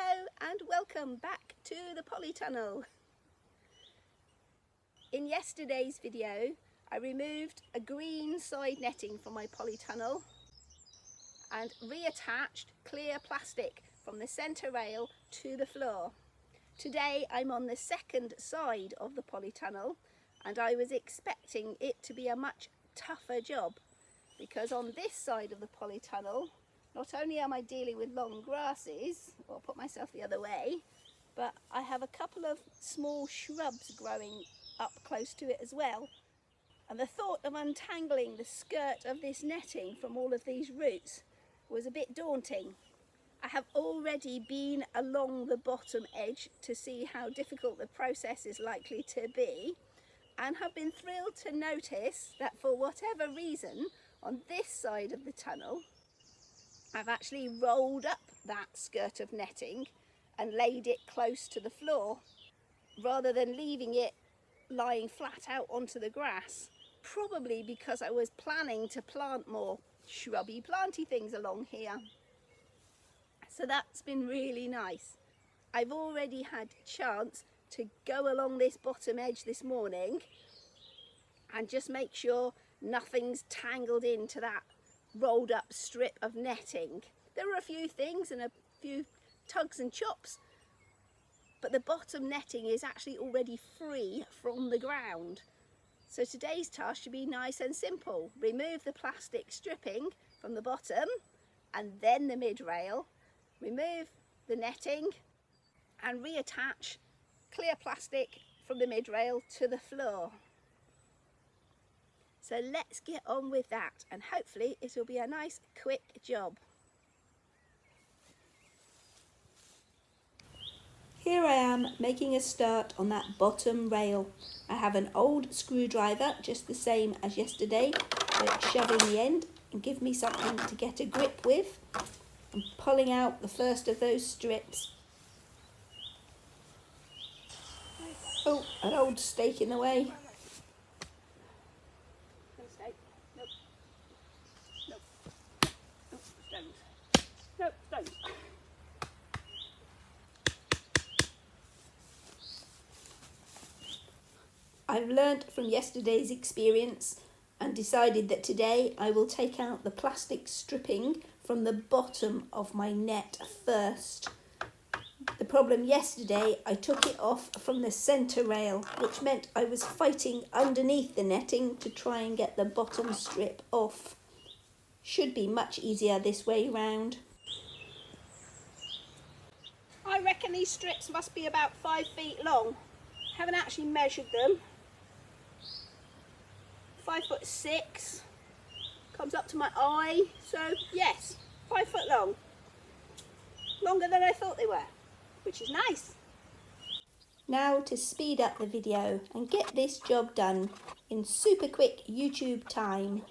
Hello and welcome back to the polytunnel. In yesterday's video I removed a green side netting from my polytunnel and reattached clear plastic from the centre rail to the floor. Today I'm on the second side of the polytunnel and I was expecting it to be a much tougher job, because on this side of the polytunnel not only am I dealing with long grasses, or I'll put myself the other way, but I have a couple of small shrubs growing up close to it as well. And the thought of untangling the skirt of this netting from all of these roots was a bit daunting. I have already been along the bottom edge to see how difficult the process is likely to be, and have been thrilled to notice that for whatever reason, on this side of the tunnel, I've actually rolled up that skirt of netting and laid it close to the floor rather than leaving it lying flat out onto the grass, probably because I was planning to plant more shrubby planty things along here. So that's been really nice. I've already had a chance to go along this bottom edge this morning and just make sure nothing's tangled into that rolled up strip of netting. There were a few things and a few tugs and chops, but the bottom netting is actually already free from the ground. So today's task should be nice and simple. Remove the plastic stripping from the bottom and then the mid-rail, remove the netting and reattach clear plastic from the mid-rail to the floor. So let's get on with that, and hopefully it will be a nice quick job. Here I am making a start on that bottom rail. I have an old screwdriver, just the same as yesterday, to shove in the end and give me something to get a grip with. I'm pulling out the first of those strips. Oh, an old stake in the way. I've learnt from yesterday's experience and decided that today I will take out the plastic stripping from the bottom of my net first. The problem yesterday, I took it off from the centre rail, which meant I was fighting underneath the netting to try and get the bottom strip off. Should be much easier this way round. I reckon these strips must be about 5 feet long. Haven't actually measured them. 5'6", comes up to my eye, so yes, 5 foot long. Longer than I thought they were, which is nice. Now to speed up the video and get this job done in super quick YouTube time.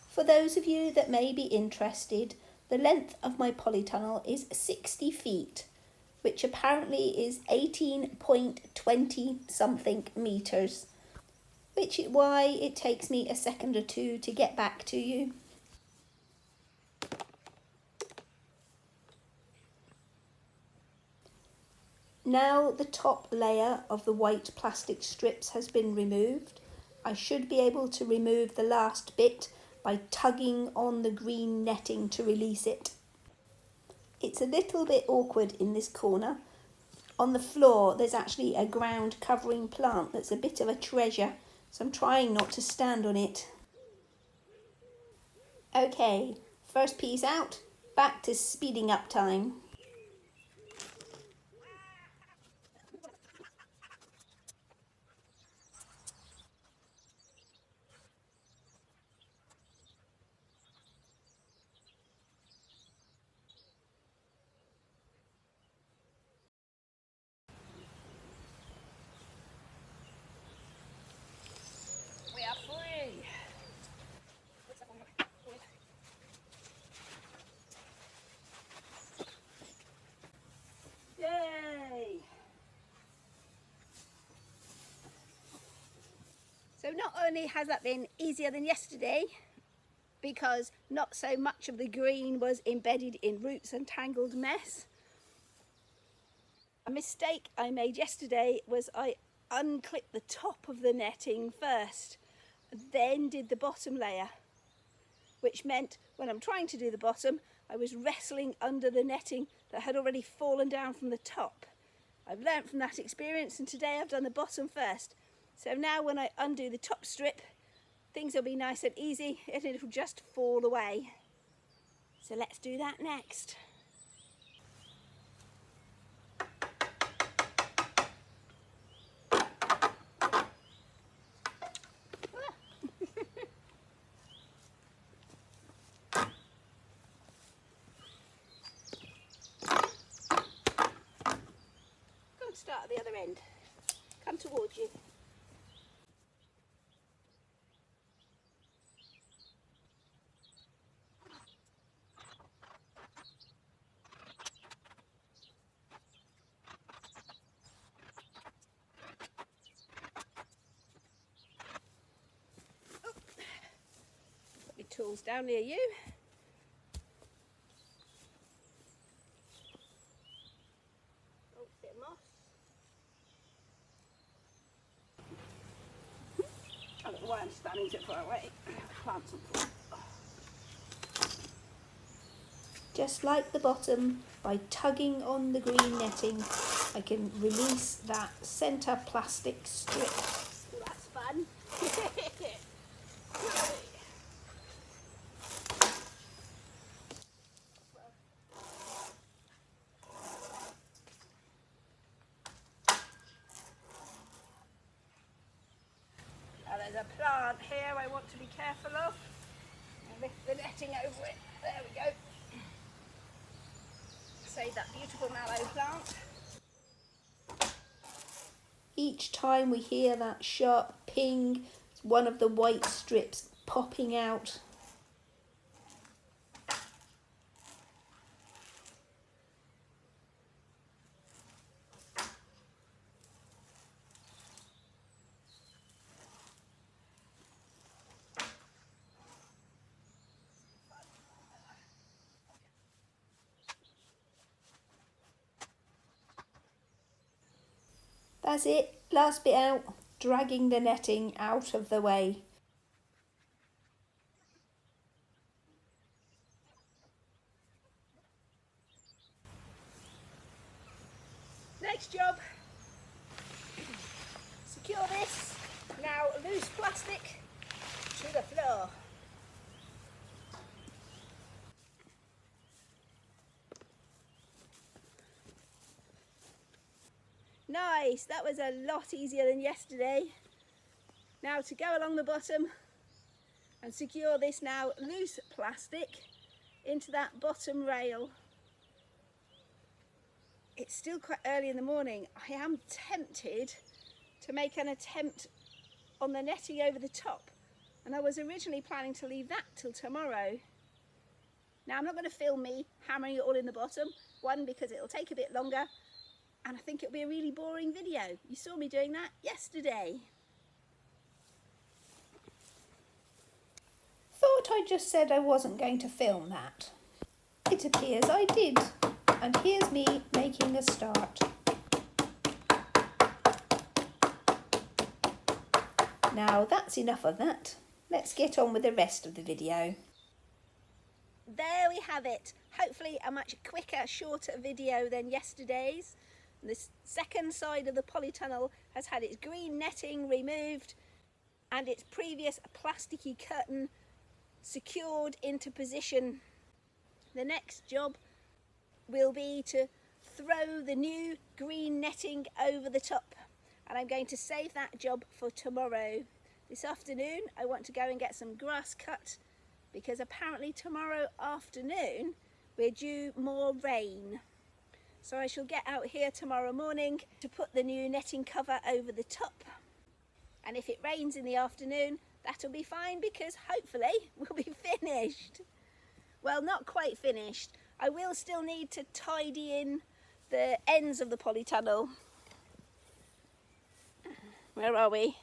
For those of you that may be interested, the length of my polytunnel is 60 feet, which apparently is 18.20 something meters, which is why it takes me a second or two to get back to you. Now the top layer of the white plastic strips has been removed, I should be able to remove the last bit by tugging on the green netting to release it. It's a little bit awkward in this corner. On the floor there's actually a ground covering plant that's a bit of a treasure, so I'm trying not to stand on it. Okay, first piece out, back to speeding up time. We are free. only has that been easier than yesterday, because not so much of the green was embedded in roots and tangled mess. A mistake I made yesterday was I unclipped the top of the netting first, then did the bottom layer, which meant when I'm trying to do the bottom, I was wrestling under the netting that had already fallen down from the top. I've learnt from that experience, and today I've done the bottom first. So now when I undo the top strip, things will be nice and easy and it'll just fall away. So let's do that next. Go and start at the other end. Come towards you. Put your tools down near you. Oh, bit of moss. I don't know why I'm standing so far away. Plants on the floor. Just like the bottom, by tugging on the green netting, I can release that centre plastic strip. Oh, that's fun. Now there's a plant here I want to be careful of. I'll lift the netting over it. There we go. Save that beautiful mallow plant. Each time we hear that sharp ping, it's one of the white strips popping out. That's it, last bit out, dragging the netting out of the way. Next job, secure this, now loose plastic to the floor. Nice, that was a lot easier than yesterday. Now to go along the bottom and secure this now loose plastic into that bottom rail. It's still quite early in the morning. I am tempted to make an attempt on the netting over the top, and I was originally planning to leave that till tomorrow. Now I'm not going to film me hammering it all in the bottom, one because it'll take a bit longer, and I think it'll be a really boring video. You saw me doing that yesterday. Thought I just said I wasn't going to film that. It appears I did, and here's me making a start. Now that's enough of that. Let's get on with the rest of the video. There we have it. Hopefully a much quicker, shorter video than yesterday's. This second side of the polytunnel has had its green netting removed and its previous plasticky curtain secured into position. The next job will be to throw the new green netting over the top, and I'm going to save that job for tomorrow. This afternoon I want to go and get some grass cut, because apparently tomorrow afternoon we're due more rain. So I shall get out here tomorrow morning to put the new netting cover over the top. And if it rains in the afternoon, that'll be fine, because hopefully we'll be finished. Well, not quite finished. I will still need to tidy in the ends of the polytunnel. Where are we?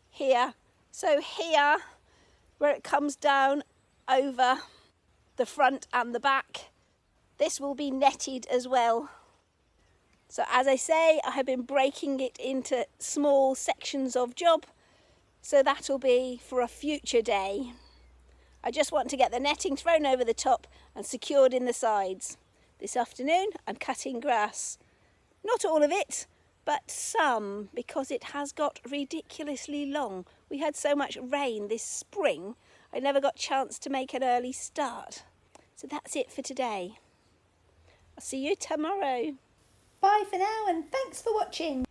Here. So here, where it comes down over the front and the back, this will be netted as well. So as I say, I have been breaking it into small sections of job, so that'll be for a future day. I just want to get the netting thrown over the top and secured in the sides. This afternoon I'm cutting grass. Not all of it, but some, because it has got ridiculously long. We had so much rain this spring, I never got a chance to make an early start. So that's it for today. I'll see you tomorrow. Bye for now and thanks for watching.